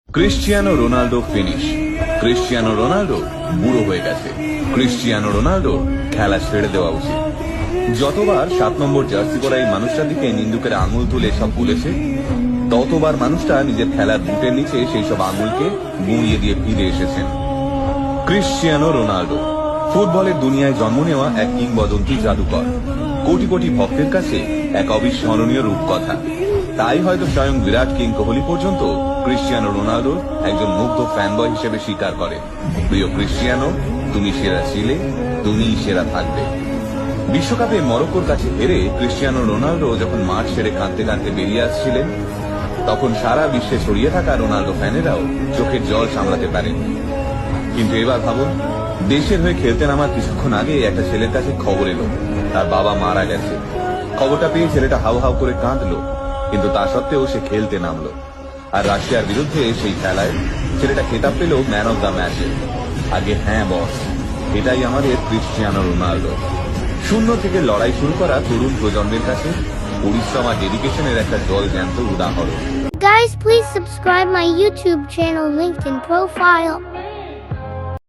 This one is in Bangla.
Cristiano Ronaldo finish. Cristiano Ronaldo বুড়ো হয়ে গেছে। ক্রিশ্চিয়ানো রোনাল্ডো খেলা ছেড়ে দেওয়া উচিত। যতবার 7 নম্বর জার্সি পরা এই মানুষটার দিকে নিন্দুকের আঙুল তুলে সব বলেছে, ততবার মানুষটা নিজের খেলার বুটের নিচে সেই সব আঙুলকে গুঁড়িয়ে দিয়ে ফিরে এসেছেন। ক্রিশ্চিয়ানো রোনাল্ডো ফুটবলের দুনিয়ায় জন্ম নেওয়া এক কিংবদন্তি জাদুকর, কোটি কোটি ভক্তের কাছে এক অবিস্মরণীয় রূপকথা। তাই হয়তো স্বয়ং বিরাট কিং কোহলি পর্যন্ত ক্রিশ্চিয়ানো রোনাল্ডোর একজন মুগ্ধ ফ্যানবয় হিসেবে স্বীকার করে, প্রিয় ক্রিশ্চিয়ানো, তুমি সেরা ছিলে, তুমিই সেরা থাকবে। বিশ্বকাপে মরক্কোর কাছে হেরে ক্রিশ্চিয়ানো রোনাল্ডো যখন মাঠ ছেড়ে কাঁদতে কাঁদতে বেরিয়ে আসছিলেন, তখন সারা বিশ্বে ছড়িয়ে থাকা রোনাল্ডো ফ্যানেরাও চোখের জল সামলাতে পারেননি। কিন্তু এবার ভাবুন, দেশের হয়ে খেলতে নামার কিছুক্ষণ আগে একটা ছেলের কাছে খবর এলো তার বাবা মারা গেছে। খবরটা পেয়ে ছেলেটা হাউ হাউ করে কাঁদলো, কিন্তু তা সত্ত্বেও সে খেলতে নামলো। আর রাশিয়ার বিরুদ্ধে সেই খেলায় ছেলেটা খেতাব পেল ম্যান অব দ্য ম্যাচে। আগে হ্যাঁ বস, এটাই আমাদের ক্রিশ্চিয়ানো রোনাল্ডো। শূন্য থেকে লড়াই শুরু করা তরুণ প্রজন্মের কাছে পরিশ্রম আর ডেডিকেশনের একটা জলজ্যান্ত উদাহরণ। Guys, please subscribe my YouTube channel linked in profile.